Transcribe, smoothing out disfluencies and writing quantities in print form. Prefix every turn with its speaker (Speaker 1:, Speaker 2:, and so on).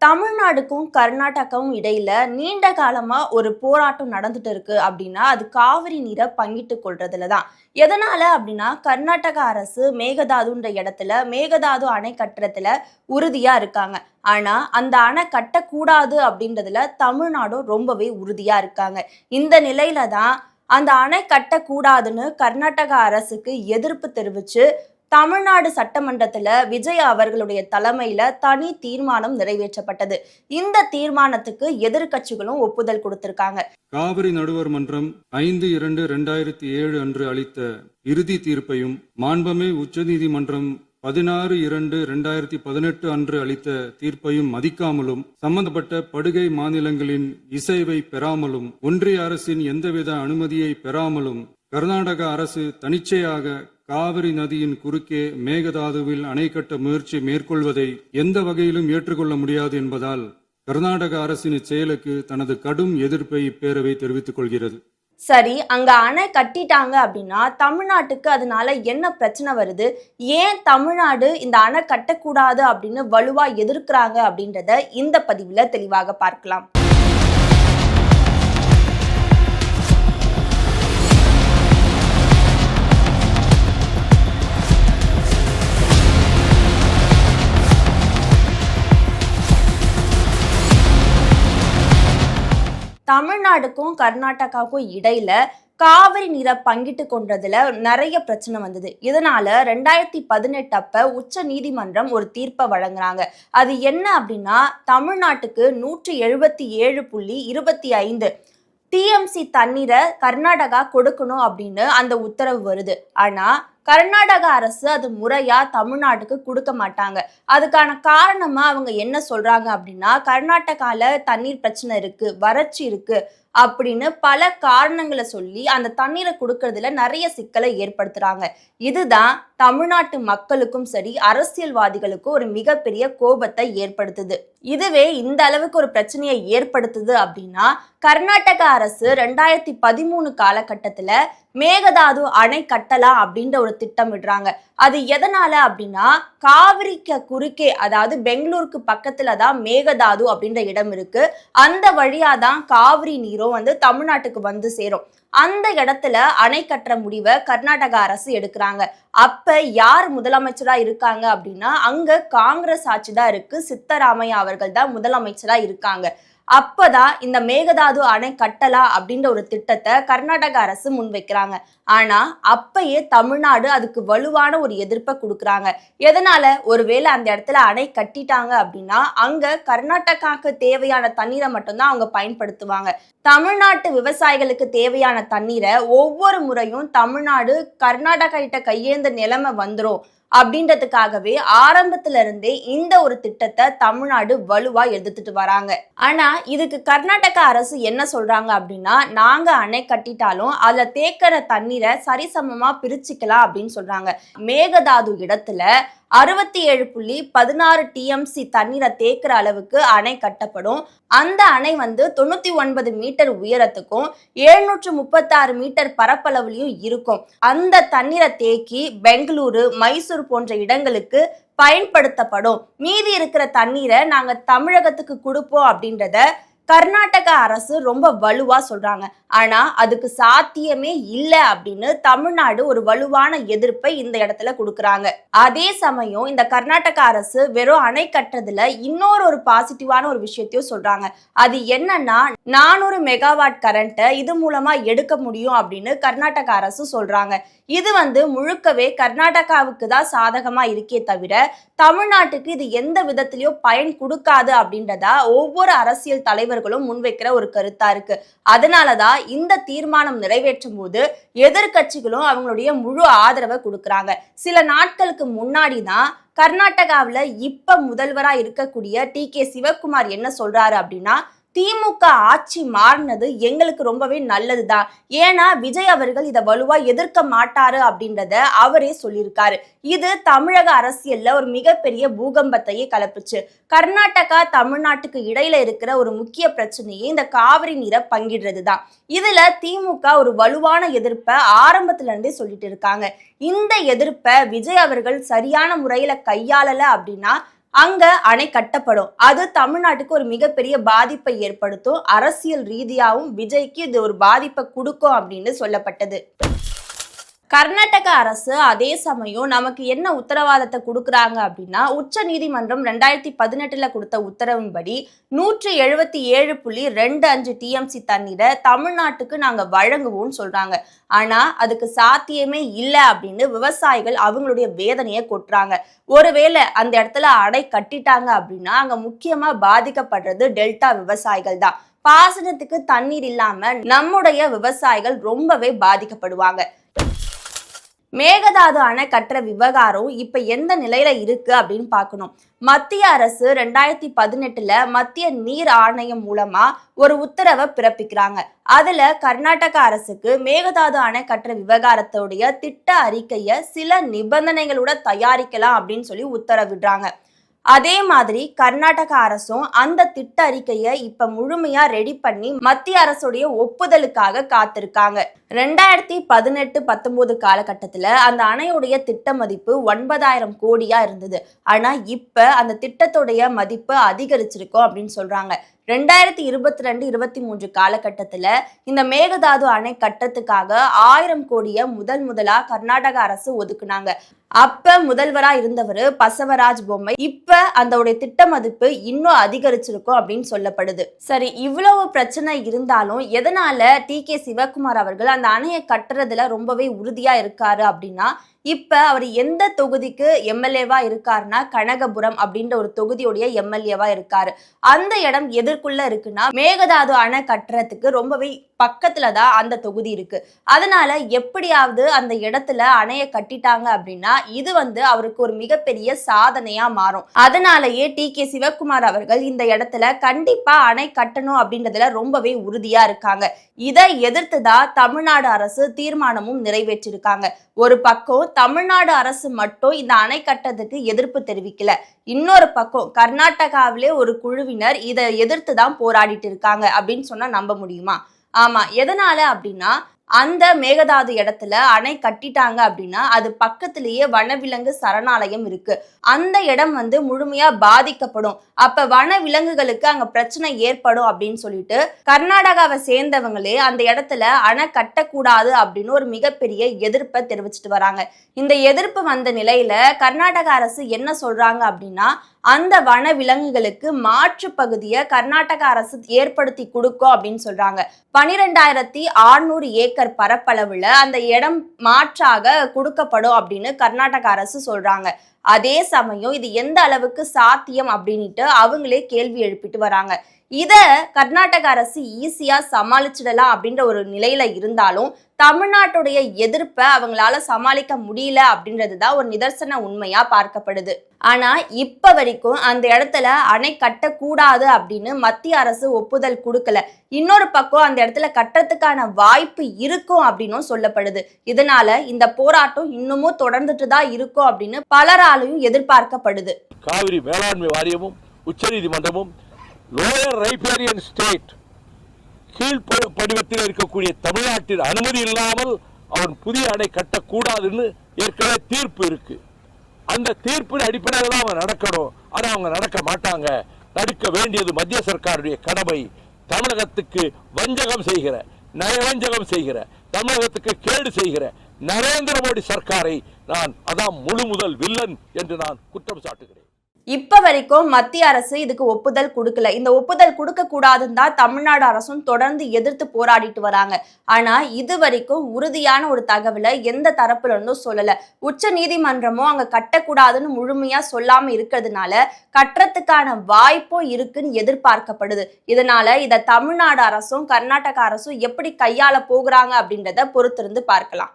Speaker 1: தமிழ்நாடுக்கும் கர்நாடகாவும் இடையில நீண்ட காலமா ஒரு போராட்டம் நடந்துட்டு இருக்கு அப்படின்னா அது காவிரி நீரை பங்கிட்டு கொள்றதுல தான். எதனால அப்படின்னா கர்நாடக அரசு மேகதாதுன்ற இடத்துல மேகதாது அணை கட்டுறதுல உறுதியா இருக்காங்க. ஆனா அந்த அணை கட்டக்கூடாது அப்படின்றதுல தமிழ்நாடும் ரொம்பவே உறுதியா இருக்காங்க. இந்த நிலையில தான் அந்த அணை கட்டக்கூடாதுன்னு கர்நாடக அரசுக்கு எதிர்ப்பு தெரிவிச்சு தமிழ்நாடு சட்டமன்றத்துல விஜய் அவர்களுடைய தலைமையில தனி தீர்மானம் நிறைவேற்றப்பட்டது. இந்த தீர்மானத்துக்கு எதிர்க்கட்சிகளும் ஒப்புதல் கொடுத்திருக்காங்க.
Speaker 2: காவிரி நடுவர் மன்றம் 5/2/2007 அன்று அளித்த இறுதி தீர்ப்பையும் மாண்புமிகு உச்சநீதிமன்றம் 16/2/2018 அன்று அளித்த தீர்ப்பையும் மதிக்காமலும் சம்பந்தப்பட்ட படுகை மாநிலங்களின் இசைவை பெறாமலும் ஒன்றிய அரசின் எந்தவித அனுமதியை பெறாமலும் கர்நாடக அரசு தனிச்சையாக காவிரி நதியின் குறுக்கே மேகதாதுவில் அணை கட்ட முயற்சி மேற்கொள்வதை எந்த வகையிலும் ஏற்றுக்கொள்ள முடியாது என்பதால் கர்நாடக அரசின் செயலுக்கு தனது கடும் எதிர்ப்பை இப்பேரவை தெரிவித்துக் கொள்கிறது.
Speaker 1: சரி, அங்க அணை கட்டிட்டாங்க அப்படின்னா தமிழ்நாட்டுக்கு அதனால என்ன பிரச்சனை வருது? ஏன் தமிழ்நாடு இந்த அணை கட்டக்கூடாது அப்படின்னு வலுவா எதிர்க்கிறாங்க அப்படின்றத இந்த பதிவுல தெளிவாக பார்க்கலாம். தமிழ்நாடுக்கும் கர்நாடகாவுக்கும் இடையில காவிரி நீரை பங்கிட்டு கொண்டதுல நிறைய பிரச்சனை வந்தது. இதனால 2018 அப்ப உச்ச நீதிமன்றம் ஒரு தீர்ப்பை வழங்குறாங்க. அது என்ன அப்படின்னா தமிழ்நாட்டுக்கு 177.25 டிஎம்சி தண்ணீரை கர்நாடகா கொடுக்கணும் அப்படின்னு அந்த உத்தரவு வருது. ஆனா கர்நாடக அரசு அது முறையா தமிழ்நாட்டுக்கு கொடுக்க மாட்டாங்க. அதுக்கான காரணமா அவங்க என்ன சொல்றாங்க அப்படின்னா கர்நாடகால தண்ணீர் பிரச்சனை இருக்கு, வறட்சி இருக்கு அப்படின்னு பல காரணங்களை சொல்லி அந்த தண்ணீரை கொடுக்கறதுல நிறைய சிக்கலை ஏற்படுத்துறாங்க. இதுதான் தமிழ்நாட்டு மக்களுக்கும் சரி அரசியல்வாதிகளுக்கும் ஒரு மிகப்பெரிய கோபத்தை ஏற்படுத்துது. இதுவே இந்த அளவுக்கு ஒரு பிரச்சனையை ஏற்படுத்துது அப்படின்னா கர்நாடக அரசு 2013 காலகட்டத்துல மேகதாது அணை கட்டலாம் அப்படின்ற ஒரு திட்டம் விடுறாங்க. அது எதனால அப்படின்னா காவிரிக்கு குறுக்கே, அதாவது பெங்களூருக்கு பக்கத்துல தான் மேகதாது அப்படின்ற இடம் இருக்கு. அந்த வழியாதான் காவிரி நீரும் தமிழ்நாட்டுக்கு வந்து சேரும். அந்த இடத்துல அணை கட்டுற முடிவை கர்நாடக அரசு எடுக்கிறாங்க. அப்ப யார் முதலமைச்சரா இருக்காங்க அப்படின்னா அங்க காங்கிரஸ் ஆட்சி தான் இருக்கு. சித்தராமையா அவர்கள் தான் முதலமைச்சரா இருக்காங்க. அப்பதான் இந்த மேகதாது அணை கட்டலாம் அப்படின்ற ஒரு திட்டத்தை கர்நாடக அரசு முன்வைக்கிறாங்க. ஆனா அப்பயே தமிழ்நாடு அதுக்கு வலுவான ஒரு எதிர்ப்பை கொடுக்குறாங்க. எதனால? ஒருவேளை அந்த இடத்துல அணை கட்டிட்டாங்க அப்படின்னா அங்க கர்நாடகாவுக்கு தேவையான தண்ணீரை மட்டும்தான் அவங்க பயன்படுத்துவாங்க. தமிழ்நாட்டு விவசாயிகளுக்கு தேவையான தண்ணீரை ஒவ்வொரு முறையும் தமிழ்நாடு கர்நாடகா கிட்ட கையேந்த நிலைமை வந்துரும் அப்படின்றதுக்காகவே ஆரம்பத்துல இருந்தே இந்த ஒரு திட்டத்தை தமிழ்நாடு வலுவா எதிர்த்துட்டு வராங்க. ஆனா இதுக்கு கர்நாடக அரசு என்ன சொல்றாங்க அப்படின்னா நாங்க அணை கட்டிட்டாலும் அதுல தேக்கிற தண்ணீரை சரிசமமா பிரிச்சுக்கலாம் அப்படின்னு சொல்றாங்க. மேகதாது இடத்துல 67.16 டிஎம்சி தண்ணீரை தேக்கிற அளவுக்கு அணை கட்டப்படும். அந்த அணை 99 மீட்டர் உயரத்துக்கும் 736 மீட்டர் பரப்பளவுலையும் இருக்கும். அந்த தண்ணீரை தேக்கி பெங்களூரு, மைசூர் போன்ற இடங்களுக்கு பயன்படுத்தப்படும். மீதி இருக்கிற தண்ணீரை நாங்க தமிழகத்துக்கு கொடுப்போம் அப்படின்றத கர்நாடக அரசு ரொம்ப வலுவா சொல்றாங்க. ஆனா அதுக்கு சாத்தியமே இல்லை அப்படின்னு தமிழ்நாடு ஒரு வலுவான எதிர்ப்பை இந்த இடத்துல கொடுக்குறாங்க. அதே சமயம் இந்த கர்நாடக அரசு வெறும் அணை கட்டுறதுல இன்னொரு பாசிட்டிவான ஒரு விஷயத்தையும் சொல்றாங்க. அது என்னன்னா 400 மெகாவாட் கரண்ட்டை இது மூலமா எடுக்க முடியும் அப்படின்னு கர்நாடக அரசு சொல்றாங்க. இது முழுக்கவே கர்நாடகாவுக்கு தான் சாதகமா இருக்கே தவிர தமிழ்நாட்டுக்கு இது எந்த விதத்திலயும் பயன் கொடுக்காது அப்படின்றதா ஒவ்வொரு அரசியல் தலைவர்களும் முன்வைக்கிற ஒரு கருத்தா இருக்கு. அதனாலதான் இந்த தீர்மானம் நிறைவேற்றும் போது எதிர்கட்சிகளும் அவங்களுடைய முழு ஆதரவை கொடுக்கறாங்க. சில நாட்களுக்கு முன்னாடி தான் கர்நாடகாவில் இப்ப முதல்வரா இருக்கக்கூடிய டி.கே. சிவகுமார் என்ன சொல்றாரு அப்படின்னா திமுக ஆட்சி மாறினது எங்களுக்கு ரொம்பவே நல்லதுதான். ஏன்னா விஜய் அவர்கள் இதை வலுவா எதிர்க்க மாட்டாரு அப்படின்றத அவரே சொல்லியிருக்காரு. இது தமிழக அரசியல்ல ஒரு மிகப்பெரிய பூகம்பத்தையே கலப்புச்சு. கர்நாடகா தமிழ்நாட்டுக்கு இடையில இருக்கிற ஒரு முக்கிய பிரச்சனையே இந்த காவிரி நீரை பங்கிடுறதுதான். இதுல திமுக ஒரு வலுவான எதிர்ப்பை ஆரம்பத்துல இருந்தே சொல்லிட்டு இருக்காங்க. இந்த எதிர்ப்பை விஜய் அவர்கள் சரியான முறையில கையாளல அப்படின்னா அங்க அணை கட்டப்படும். அது தமிழ்நாட்டுக்கு ஒரு மிகப்பெரிய பாதிப்பை ஏற்படுத்தும். அரசியல் ரீதியாகவும் விஜய்க்கு இது ஒரு பாதிப்பை கொடுக்கும் அப்படின்னு சொல்லப்பட்டது. கர்நாடக அரசு அதே சமயம் நமக்கு என்ன உத்தரவாதத்தை கொடுக்குறாங்க அப்படின்னா, உச்ச நீதிமன்றம் 2018 கொடுத்த உத்தரவின்படி 177.25 டிஎம்சி தண்ணீரை தமிழ்நாட்டுக்கு நாங்க வழங்குவோம்னு சொல்றாங்க. ஆனா அதுக்கு சாத்தியமே இல்லை அப்படின்னு விவசாயிகள் அவங்களுடைய வேதனையை கொட்டுறாங்க. ஒருவேளை அந்த இடத்துல அணை கட்டிட்டாங்க அப்படின்னா அங்க முக்கியமா பாதிக்கப்படுறது டெல்டா விவசாயிகள் தான். பாசனத்துக்கு தண்ணீர் இல்லாம நம்முடைய விவசாயிகள் ரொம்பவே பாதிக்கப்படுவாங்க. மேகதாது அணை கட்டுற விவகாரம் இப்ப எந்த நிலையில இருக்கு அப்படின்னு பார்க்கணும். மத்திய அரசு 2018 மத்திய நீர் ஆணையம் மூலமா ஒரு உத்தரவை பிறப்பிக்கிறாங்க. அதுல கர்நாடக அரசுக்கு மேகதாது அணை கட்டுற விவகாரத்துடைய திட்ட அறிக்கையை சில நிபந்தனைகளோட தயாரிக்கலாம் அப்படின்னு சொல்லி உத்தரவிடுறாங்க. அதே மாதிரி கர்நாடக அரசும் அந்த திட்ட அறிக்கையை இப்ப முழுமையா ரெடி பண்ணி மத்திய அரசுடைய ஒப்புதலுக்காக காத்திருக்காங்க. 2018-19 காலகட்டத்துல அந்த அணையுடைய திட்ட மதிப்பு 9,000 கோடியா இருந்தது. ஆனா இப்ப அந்த திட்டத்துடைய மதிப்பு அதிகரிச்சிருக்கும் அப்படின்னு சொல்றாங்க. 2022-23 காலகட்டத்துல இந்த மேகதாது அணை கட்டத்துக்காக 1000 கோடியை முதலா கர்நாடக அரசு ஒதுக்குனாங்க. அப்ப முதல்வரா இருந்தவர் பசவராஜ் பொம்மை. இப்ப அந்த திட்ட மதிப்பு இன்னும் அதிகரிச்சிருக்கும் அப்படின்னு சொல்லப்படுது. சரி, இவ்வளவு பிரச்சனை இருந்தாலும் எதனால டி.கே. சிவகுமார் அவர்கள் அந்த அணையை கட்டுறதுல ரொம்பவே உறுதியா இருக்காரு அப்படின்னா, இப்ப அவர் எந்த தொகுதிக்கு எம்எல்ஏவா இருக்காருன்னா கனகபுரம் அப்படின்ற ஒரு தொகுதியுடைய எம்எல்ஏவா இருக்காரு. அந்த இடம் எதற்குள்ள இருக்குன்னா மேகதாது அணை கட்டுறதுக்கு ரொம்பவே பக்கத்துல தான் அந்த தொகுதி இருக்கு. அதனால எப்படியாவது அந்த இடத்துல அணையை கட்டிட்டாங்க அப்படின்னா இது அவருக்கு ஒரு மிகப்பெரிய சாதனையா மாறும். அதனாலேயே டி.கே. சிவகுமார் அவர்கள் இந்த இடத்துல கண்டிப்பா அணை கட்டணும் அப்படின்றதுல ரொம்பவே உறுதியா இருக்காங்க. இதை எதிர்த்துதான் தமிழ்நாடு அரசு தீர்மானமும் நிறைவேற்றிருக்காங்க. ஒரு பக்கம் தமிழ்நாடு அரசு மட்டும் இந்த அணை கட்டத்துக்கு எதிர்ப்பு தெரிவிக்கல, இன்னொரு பக்கம் கர்நாடகாவிலே ஒரு குழுவினர் இதை எதிர்த்து தான் போராடிட்டு இருக்காங்க அப்படின்னு சொன்னா நம்ப முடியுமா? ஆமா, எதனால அப்படின்னா அந்த மேகதாது இடத்துல அணை கட்டிட்டாங்க அப்படின்னா அது பக்கத்திலேயே வனவிலங்கு சரணாலயம் இருக்கு. அந்த இடம் முழுமையா பாதிக்கப்படும். அப்ப வனவிலங்குகளுக்கு அங்க பிரச்சனை ஏற்படும் அப்படின்னு சொல்லிட்டு கர்நாடகாவை சேர்ந்தவங்களே அந்த இடத்துல அணை கட்டக்கூடாது அப்படின்னு ஒரு மிகப்பெரிய எதிர்ப்பை தெரிவிச்சிட்டு வராங்க. இந்த எதிர்ப்பு வந்த நிலையில கர்நாடக அரசு என்ன சொல்றாங்க அப்படின்னா, அந்த வனவிலங்குகளுக்கு மாற்று பகுதியை கர்நாடக அரசு ஏற்படுத்தி கொடுக்கும் அப்படின்னு சொல்றாங்க. 12,600 ஏக்கர் பரப்பளவுல அந்த இடம் மாற்றாக கொடுக்கப்படும் அப்படின்னு கர்நாடக அரசு சொல்றாங்க. அதே சமயம் இது எந்த அளவுக்கு சாத்தியம் அப்படின்ட்டு அவங்களே கேள்வி எழுப்பிட்டு வராங்க. இத கர்நாடக அரசு ஈஸியா சமாளிச்சிடலாம் அப்படின்ற ஒரு நிலையில இருந்தாலும் தமிழ்நாட்டுடைய எதிர்ப்பை அவங்களால சமாளிக்க முடியல அப்படின்றதுதான் ஒரு நிதர்சன உண்மையா பார்க்கப்படுது. ஆனா இப்ப வரைக்கும் அந்த இடத்துல அணை கட்டக்கூடாது அப்படின்னு மத்திய அரசு ஒப்புதல் கொடுக்கல. இன்னொரு பக்கம் அந்த இடத்துல கட்டத்துக்கான வாய்ப்பு இருக்கும் அப்படின்னும் சொல்லப்படுது. இதனால இந்த போராட்டம் இன்னமும் தொடர்ந்துட்டு தான் இருக்கும் அப்படின்னு பலராலையும் எதிர்பார்க்கப்படுது.
Speaker 3: காவிரி வேளாண்மை வாரியமும் உச்சநீதிமன்றமும் லோயர் ரைபேரியன் ஸ்டேட் கீழ்படிவத்தில் இருக்கக்கூடிய தமிழ்நாட்டின் அனுமதி இல்லாமல் அவன் புதிய அணை கட்டக்கூடாதுன்னு ஏற்கனவே தீர்ப்பு இருக்கு. அந்த தீர்ப்பின் அடிப்படையில் தான் அவன் நடக்கணும். ஆனால் அவங்க நடக்க மாட்டாங்க. நடக்க வேண்டியது மத்திய சர்க்காருடைய கடமை. தமிழகத்துக்கு வஞ்சகம் செய்கிற, நயவஞ்சகம் செய்கிற, தமிழகத்துக்கு கேடு செய்கிற நரேந்திர மோடி சர்க்காரை நான் அதான் முழு முதல் வில்லன் என்று நான் குற்றம் சாட்டுகிறேன்.
Speaker 1: இப்ப வரைக்கும் மத்திய அரசு இதுக்கு ஒப்புதல் கொடுக்கல. இந்த ஒப்புதல் கொடுக்க கூடாதுன்னு தான் தமிழ்நாடு அரசும் தொடர்ந்து எதிர்த்து போராடிட்டு வராங்க. ஆனா இது வரைக்கும் உறுதியான ஒரு தகவலை எந்த தரப்புல இருந்தும் சொல்லல. உச்ச நீதிமன்றமும் அங்க கட்டக்கூடாதுன்னு முழுமையா சொல்லாம இருக்கிறதுனால கட்டுறதுக்கான வாய்ப்பும் இருக்குன்னு எதிர்பார்க்கப்படுது. இதனால இத தமிழ்நாடு அரசும் கர்நாடக அரசும் எப்படி கையாள போகிறாங்க அப்படின்றத பொறுத்திருந்து பார்க்கலாம்.